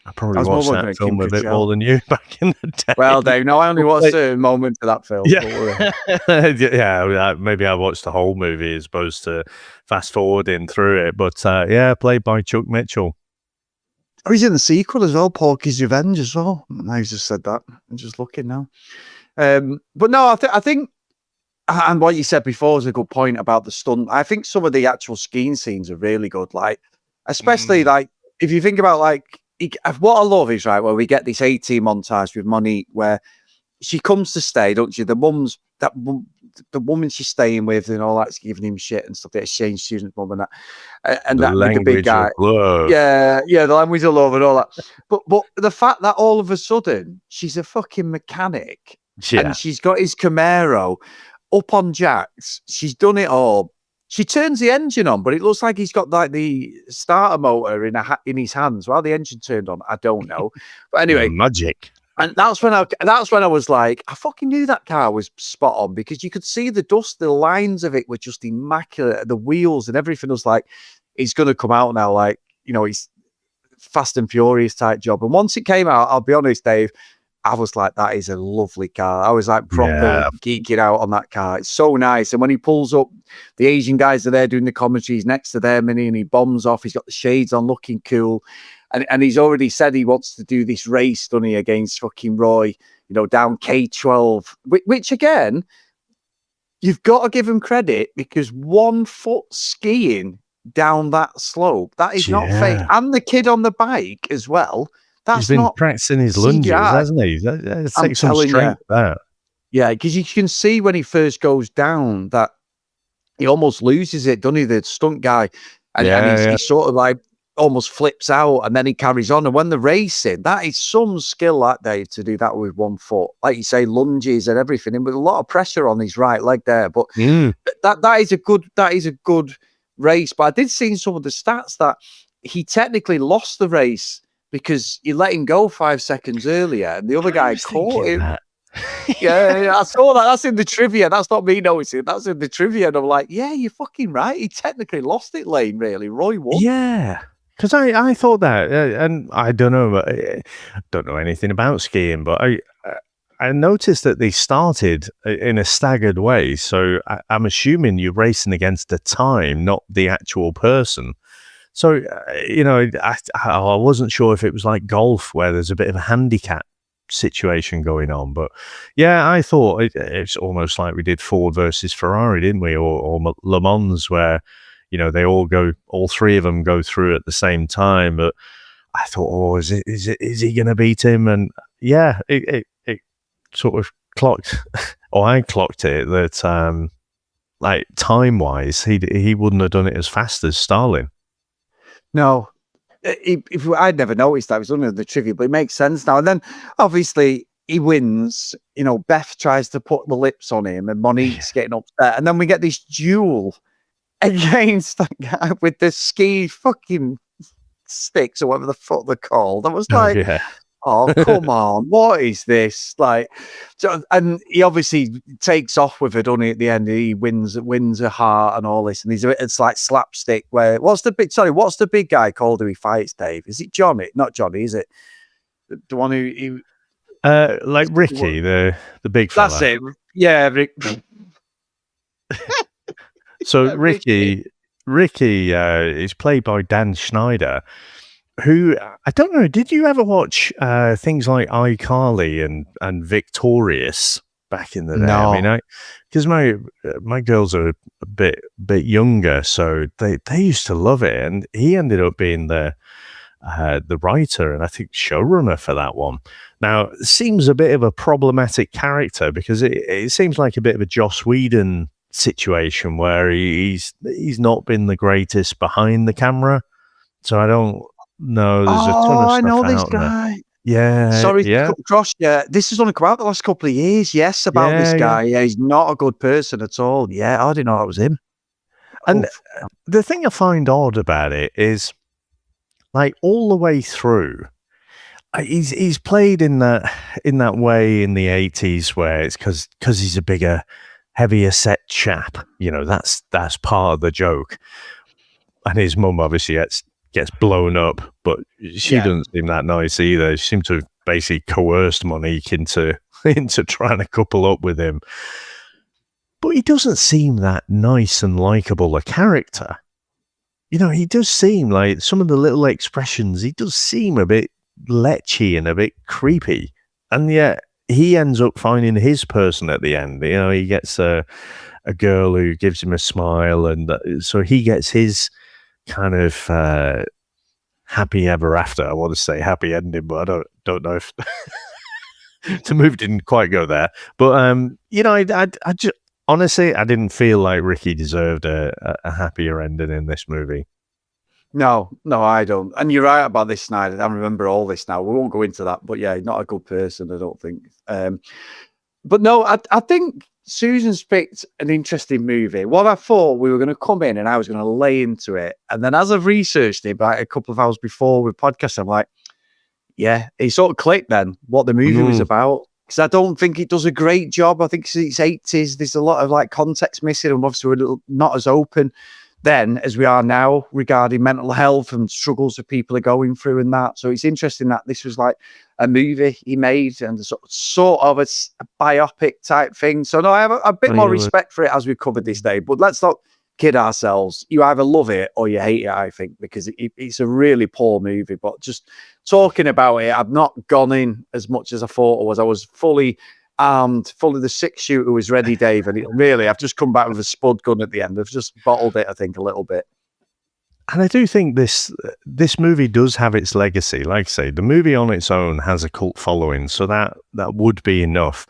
I I probably was more watched wondering that if Kim film a could bit shout. more than you back in the day. Well, Dave, no, I only watched Wait. certain moments of that film. Yeah, maybe I watched the whole movie as opposed to fast forwarding through it. But played by Chuck Mitchell. Oh, he's in the sequel as well, Porky's Revenge as well. Now he's just said that. I'm just looking now. But no, I think, and what you said before is a good point about the stunt. I think some of the actual skiing scenes are really good. Like, especially like if you think about like what I love is right where we get this 18 montage with Monique where she comes to stay, don't you? The woman she's staying with and all that's giving him shit and stuff. The exchange student mum and that, and The that with the big language guy. of love. Yeah, the language of love and all that. But the fact that all of a sudden she's a fucking mechanic and she's got his Camaro up on jacks. She's done it all. She turns the engine on, but it looks like he's got like the starter motor in his hands while the engine turned on. I don't know, but anyway, magic. And that's when I was like, I fucking knew that car was spot on because you could see the dust, the lines of it were just immaculate, the wheels and everything was like, he's going to come out now, like, you know, he's Fast and Furious type job. And once it came out, I'll be honest, Dave, I was like, that is a lovely car. I was like proper geeking out on that car. It's so nice. And when he pulls up, the Asian guys are there doing the commentaries next to them and he bombs off. He's got the shades on looking cool. And he's already said he wants to do this race, doesn't he, against fucking Roy, you know, down K12, which again, you've got to give him credit because 1 foot skiing down that slope, that is not fake. And the kid on the bike as well. He's been practicing his lunges, hasn't he? That takes some strength there. Yeah, because you can see when he first goes down that he almost loses it, doesn't he? The stunt guy. And he's sort of like, almost flips out and then he carries on. And when they're racing, that is some skill that day to do that with 1 foot. Like you say, lunges and everything, and with a lot of pressure on his right leg there. But that is a good race. But I did see in some of the stats that he technically lost the race because he let him go 5 seconds earlier and the other guy caught him. I saw that. That's in the trivia. That's not me noticing. That's in the trivia. And I'm like, yeah, you're fucking right. He technically lost it, Lane, really. Roy won. Yeah. Because I thought that, and I don't know, don't know anything about skiing, but I noticed that they started in a staggered way. So I'm assuming you're racing against the time, not the actual person. So, you know, I wasn't sure if it was like golf where there's a bit of a handicap situation going on. But yeah, I thought it's almost like we did Ford versus Ferrari, didn't we? Or Le Mans where, you know, all three of them go through at the same time. But I thought, is he going to beat him? And yeah, it sort of clocked, or I clocked it that like time wise, he wouldn't have done it as fast as Starling. No, if I'd never noticed that. It was under the trivia, but it makes sense now. And then obviously he wins. You know, Beth tries to put the lips on him, and Monique's getting upset, and then we get this duel against that guy with the ski fucking sticks or whatever the fuck they're called. I was like, oh, come on, what is this? Like, so, and he obviously takes off with her, doesn't he, at the end? He wins her heart and all this, and it's like slapstick. Where what's the big guy called who he fights, Dave? Is it Johnny? Not Johnny, is it? The one who like Ricky, the big fella. That's it. Yeah, Rick. So Ricky is played by Dan Schneider, who, I don't know, did you ever watch things like iCarly and Victorious back in the day? No. I mean, because my girls are a bit younger, so they used to love it, and he ended up being the writer and I think showrunner for that one. Now, it seems a bit of a problematic character because it seems like a bit of a Joss Whedon situation where he's not been the greatest behind the camera, so I don't know. There's a ton of stuff I know this out guy. There. Yeah, sorry to cut across. Yeah, this has only come out the last couple of years. Yes, about this guy. Yeah, he's not a good person at all. Yeah, I didn't know that was him. And the thing I find odd about it is, like, all the way through, he's played in that way in the 80s where it's because he's a bigger heavier set chap. You know, that's part of the joke. And his mum obviously gets blown up, but she doesn't seem that nice either. She seemed to have basically coerced Monique into trying to couple up with him. But he doesn't seem that nice and likable a character. You know, he does seem like some of the little expressions, he does seem a bit lechy and a bit creepy. And yet he ends up finding his person at the end. You know, he gets a girl who gives him a smile, and so he gets his kind of happy ever after. I want to say happy ending, but I don't know if the movie didn't quite go there. But you know, I just honestly, I didn't feel like Ricky deserved a happier ending in this movie. No, I don't. And you're right about this, Snyder. I remember all this now. We won't go into that. But yeah, not a good person, I don't think. But no, I think Susan's picked an interesting movie. What I thought we were going to come in and I was going to lay into it. And then as I've researched it like a couple of hours before with podcast, I'm like, yeah, it sort of clicked then what the movie was about. Because I don't think it does a great job. I think it's 80s. There's a lot of like context missing, and obviously we're not as open then as we are now regarding mental health and struggles that people are going through and that. So it's interesting that this was like a movie he made and sort of a biopic type thing. So no, I have a bit more respect for it as we've covered this day. But let's not kid ourselves. You either love it or you hate it, I think, because it's a really poor movie. But just talking about it, I've not gone in as much as I thought I was. I was fully armed, fully the 6-shooter was ready, Dave. And I've just come back with a spud gun at the end. I've just bottled it, I think, a little bit. And I do think this movie does have its legacy. Like I say, the movie on its own has a cult following, so that would be enough.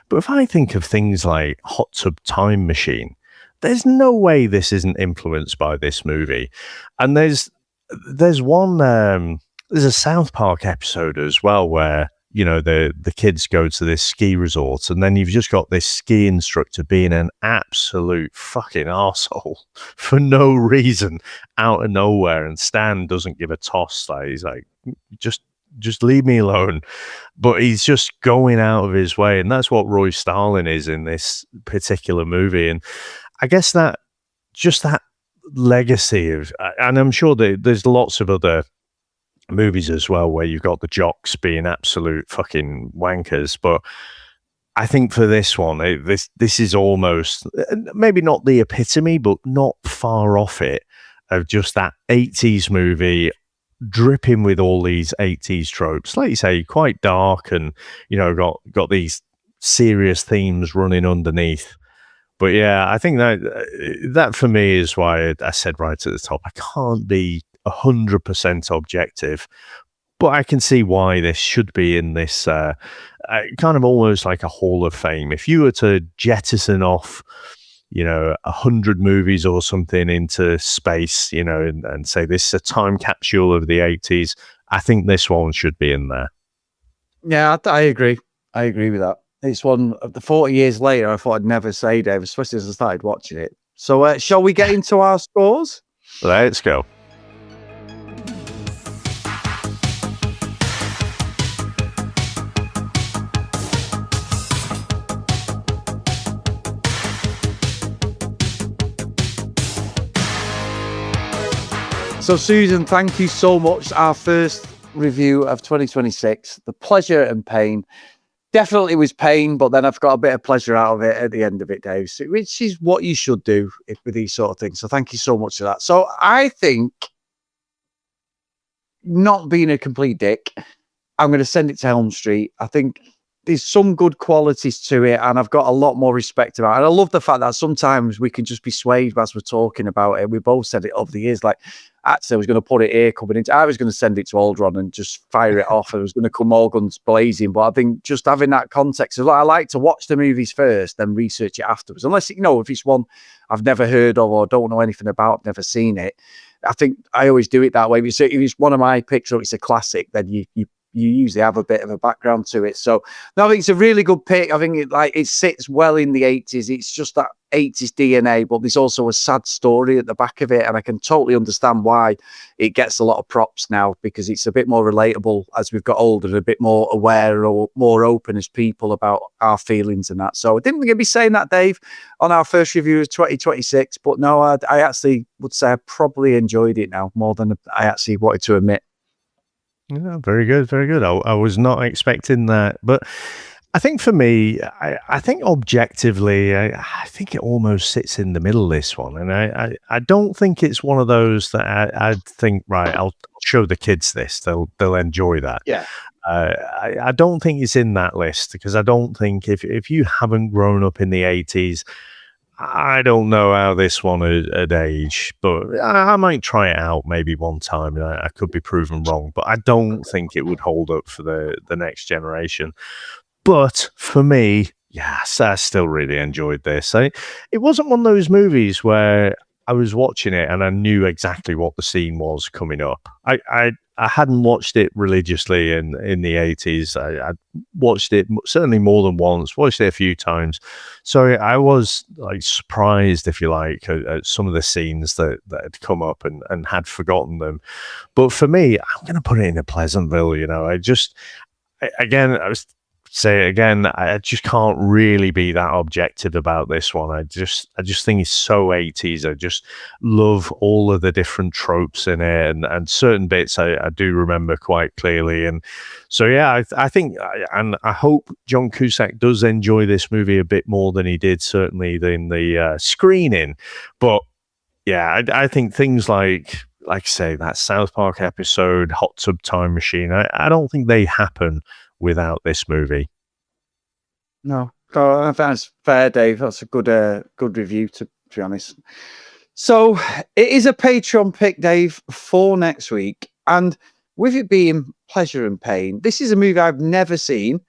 But if I think of things like Hot Tub Time Machine, there's no way this isn't influenced by this movie. And there's one there's a South Park episode as well where, you know, the kids go to this ski resort, and then you've just got this ski instructor being an absolute fucking arsehole for no reason, out of nowhere, and Stan doesn't give a toss. Like, he's like, just leave me alone. But he's just going out of his way, and that's what Roy Stalin is in this particular movie. And I guess that legacy of, and I'm sure there's lots of other movies as well where you've got the jocks being absolute fucking wankers, but I think for this one, this is almost maybe not the epitome, but not far off it, of just that 80s movie dripping with all these 80s tropes, like you say, quite dark, and you know, got these serious themes running underneath. But yeah, I think that for me is why I said right at the top, I can't be 100% objective, but I can see why this should be in this kind of almost like a Hall of Fame. If you were to jettison off, you know, 100 movies or something into space, you know, and say this is a time capsule of the 80s, I think this one should be in there. Yeah, I agree. I agree with that. It's one of the 40 years later, I thought I'd never say, Dave, especially as I started watching it. So shall we get into our scores? Let's go. So, Susan, thank you so much. Our first review of 2026. The pleasure and pain. Definitely was pain, but then I've got a bit of pleasure out of it at the end of it, Dave, which is what you should do with these sort of things. So thank you so much for that. So I think, not being a complete dick, I'm going to send it to Elm Street. I think there's some good qualities to it, and I've got a lot more respect about it. And I love the fact that sometimes we can just be swayed as we're talking about it. We both said it over the years, like, actually, I was going to put it here coming into, I was going to send it to Aldron and just fire it off. I was going to come all guns blazing. But I think just having that context, I like to watch the movies first, then research it afterwards. Unless, you know, if it's one I've never heard of or don't know anything about, never seen it. I think I always do it that way. If it's one of my picks or it's a classic, then you you usually have a bit of a background to it. So no, I think it's a really good pick. I think it sits well in the 80s. It's just that 80s DNA, but there's also a sad story at the back of it, and I can totally understand why it gets a lot of props now, because it's a bit more relatable as we've got older, and a bit more aware or more open as people about our feelings and that. So I didn't think I'd be saying that, Dave, on our first review of 2026, but no, I actually would say I probably enjoyed it now more than I actually wanted to admit. Yeah, very good, very good. I was not expecting that, but I think for me, I think objectively, I think it almost sits in the middle, this one. And I don't think it's one of those that I'd think, right, I'll show the kids this. They'll enjoy that. Yeah. I don't think it's in that list, because I don't think if you haven't grown up in the 80s, I don't know how this one at age, but I might try it out maybe one time. And I could be proven wrong, but I don't think it would hold up for the next generation. But for me, yes, I still really enjoyed this. It wasn't one of those movies where I was watching it and I knew exactly what the scene was coming up. I hadn't watched it religiously in the 80s. I watched it certainly more than once, watched it a few times. So I was like surprised, if you like, at some of the scenes that had come up and had forgotten them. But for me, I'm going to put it in a Pleasantville. I just can't really be that objective about this one. I just think it's so 80s. I just love all of the different tropes in it, and certain bits I do remember quite clearly. And so, yeah, I think, and I hope John Cusack does enjoy this movie a bit more than he did certainly in the screening. But yeah, I think things like I say, that South Park episode, Hot Tub Time Machine, I don't think they happen without this movie. No, that's fair, Dave. That's a good review, to be honest. So it is a Patreon pick, Dave, for next week. And with it being Pleasure and Pain, this is a movie I've never seen,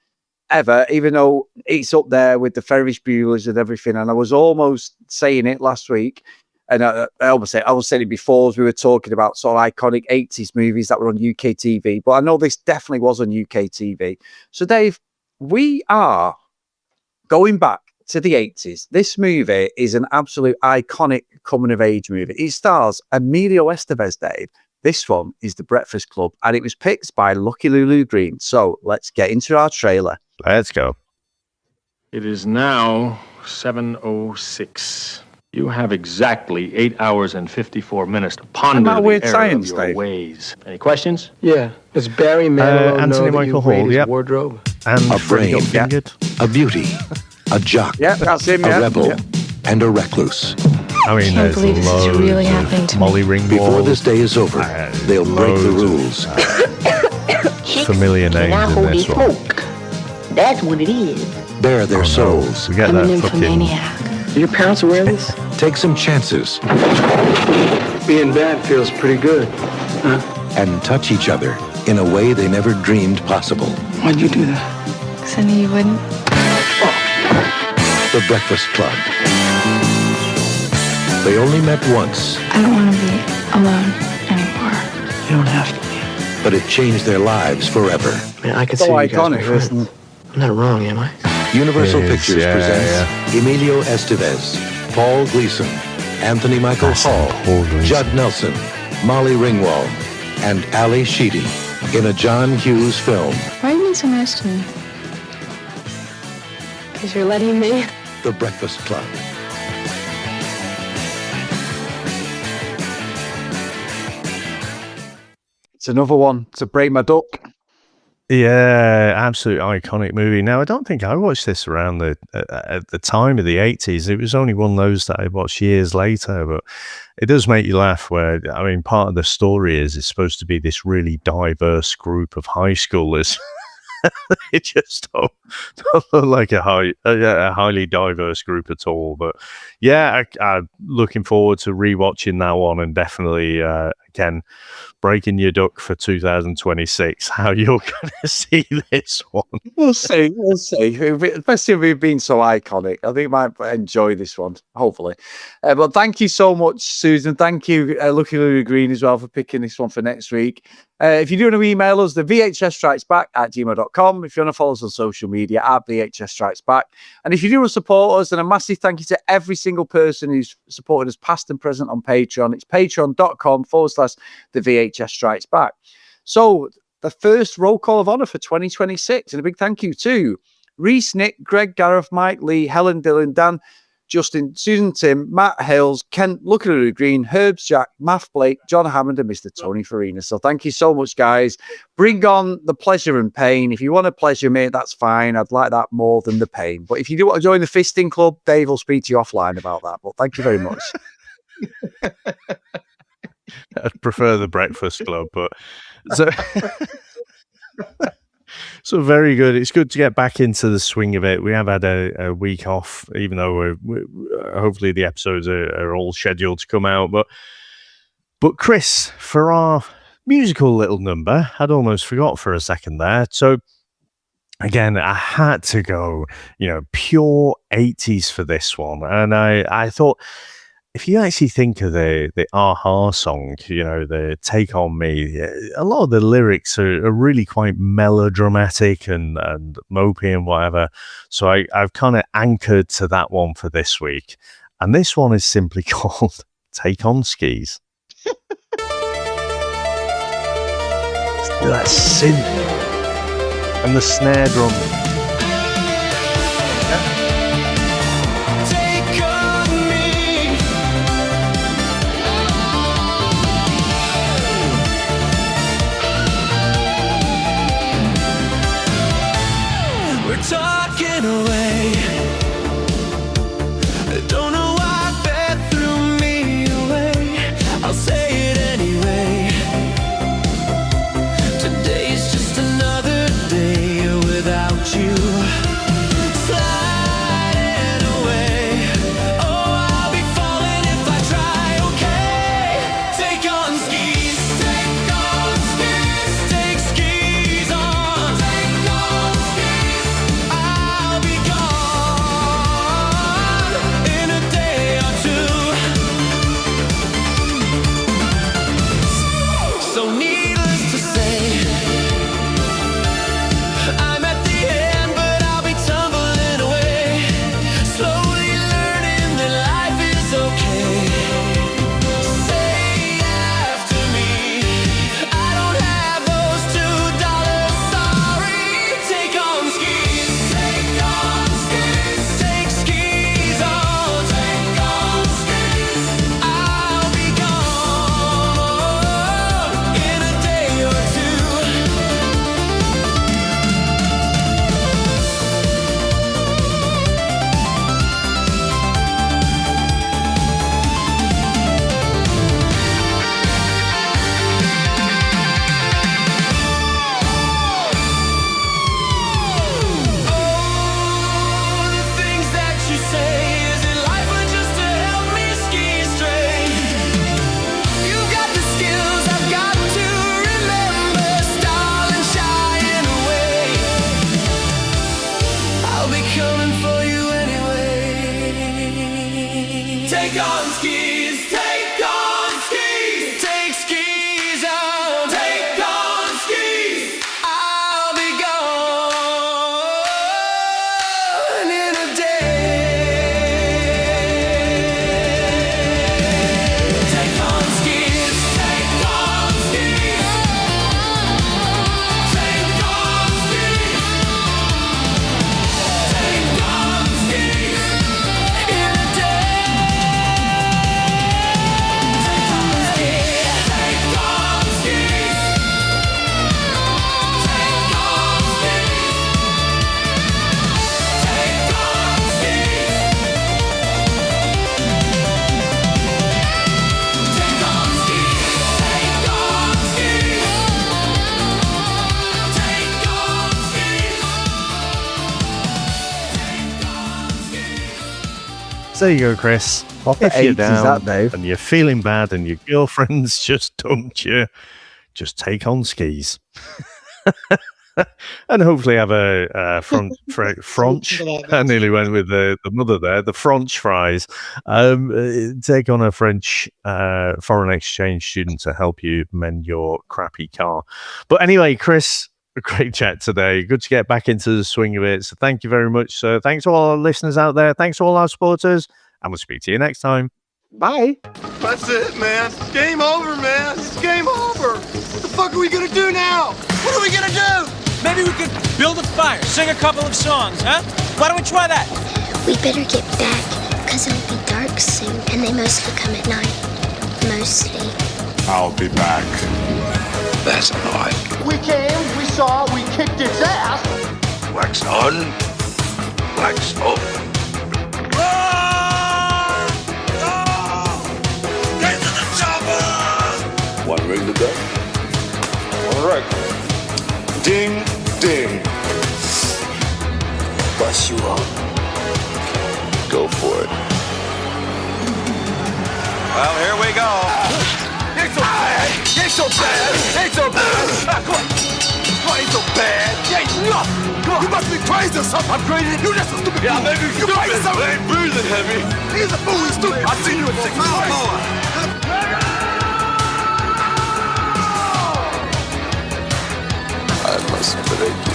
ever, even though it's up there with the Ferris Bueller's and everything. And I was almost saying it last week. And I was saying it before, as we were talking about sort of iconic 80s movies that were on UK TV. But I know this definitely was on UK TV. So, Dave, we are going back to the 80s. This movie is an absolute iconic coming-of-age movie. It stars Emilio Estevez, Dave. This one is The Breakfast Club, and it was picked by Lucky Lulu Green. So, let's get into our trailer. Let's go. It is now 7:06. You have exactly 8 hours and 54 minutes to ponder the weird error science, of your Dave. ways. Any questions? Yeah. Does Barry Manilow Anthony know that Michael you raid Hall, his yep. wardrobe? And A Freddie got brain. fingered. A beauty, a jock, Yeah, that's him, a yeah. rebel, Yeah. and a recluse. I mean, Can't there's believe this is loads really of happening to me. Molly Ringwald. Before this day is over, they'll break the loads rules. familiar names in this one. That's what it is. Bare their souls. We get I'm an that fucking... infomaniac. Do your parents aware of this? Take some chances Being bad feels pretty good. Huh? and touch each other in a way they never dreamed possible. Why'd you do that? Because I knew you wouldn't. The Breakfast Club. They only met once, I don't want to be alone anymore. You don't have to be. but it changed their lives forever. Man, I could So see you guys iconic, were friends. isn't it? I'm not wrong, am I? Universal It is, Pictures yeah, presents Emilio Estevez, Paul Gleason, Anthony Michael Hall, Paul Gleason. Judd Nelson, Molly Ringwald, and Ali Sheedy in a John Hughes film, Why are you being so nice to me? Because you're letting me. The Breakfast Club. It's another one to break my duck. Yeah, absolute iconic movie. Now, I don't think I watched this around at the time of the 80s. It was only one of those that I watched years later, but it does make you laugh where, I mean, part of the story is it's supposed to be this really diverse group of high schoolers. It just don't look like a highly diverse group at all. But yeah, I'm looking forward to rewatching that one and definitely, again, breaking your duck for 2026, how you're going to see this one. We'll see. Especially if we've been so iconic. I think I might enjoy this one, hopefully. But thank you so much, Susan. Thank you, Lucky Lulu Green, as well, for picking this one for next week. If you do want to email us, the VHSStrikesBack@gmail.com. If you want to follow us on social media, @VHSStrikesBack. And if you do want to support us, then a massive thank you to every single person who's supported us past and present on Patreon. It's patreon.com/the VHS Strikes Back. So the first roll call of honor for 2026. And a big thank you to Reese, Nick, Greg, Gareth, Mike, Lee, Helen, Dylan, Dan, Justin, Susan, Tim, Matt Hales, Kent, Looking at Green, Herbs, Jack, Math Blake, John Hammond, and Mr. Tony Farina. So thank you so much, guys. Bring on the pleasure and pain. If you want to pleasure me, that's fine. I'd like that more than the pain. But if you do want to join the fisting club, Dave will speak to you offline about that. But thank you very much. I'd prefer the Breakfast Club, but so. So very good. It's good to get back into the swing of it. We have had a week off, even though we're hopefully the episodes are all scheduled to come out. But Chris, for our musical little number, I'd almost forgot for a second there. So again, I had to go, pure 80s for this one. And I thought, if you actually think of the Aha song, the Take On Me, a lot of the lyrics are really quite melodramatic and mopey and whatever. So I've kind of anchored to that one for this week. And this one is simply called Take On Skis. That synth and the snare drum. Talking away, don't know why that threw me away. I'll say it anyway. Today's just another day without you. Sliding away. Oh, I'll be falling if I try. Okay, take on skis, take on skis, take skis on, take on skis. I'll be gone in a day or two. So needless to say, I'm at the end, but I'll be tumbling away. Slowly learning that life is okay. Say after me, I don't have those $2. Sorry, take on skis, take on skis, take skis on, take on skis. I'll be gone in a day or two. Oh, the things that you say, is it life or just to help me ski straight? You got the skills, I've got to remember, stalling, shying away. I'll be coming for you anyway. Take on skis, take on skis, take skis on, take on skis. I'll be gone in a day. Take on skis, take on skis, take on skis, take on skis in a day. Take on skis, take on skis, take on skis, take on So there you go, Chris. What If you're 80s is that, down Dave? and you're feeling bad and your girlfriend's just dumped you, just take on skis. and hopefully have a French. I nearly went with the mother there. The French fries. Take on a French foreign exchange student to help you mend your crappy car. But anyway, Chris, a great chat today. Good to get back into the swing of it. So thank you very much, sir. Thanks to all our listeners out there. Thanks to all our supporters, and we'll speak to you next time. Bye. That's it, man. Game over, man. It's game over. What the fuck are we gonna do now? What are we gonna do? Maybe we could build a fire, sing a couple of songs, huh? Why don't we try that? We better get back, because it'll be dark soon, and they mostly come at night. Mostly. I'll be back. That's annoying. We came, we saw, we kicked its ass. Wax on, wax off. Get to the chopper! One ring to go. All right. Ding, ding. Bust you up. Go for it. Well, here we go. Ain't so bad. Ain't so bad. Ain't so bad. Come on. Ain't so bad. Come on. You must be crazy or something. I'm crazy. You just a stupid fool. Maybe you're crazy. I ain't breathing heavy. He's a fool. He's stupid. I've seen you at 6 months. I must break you.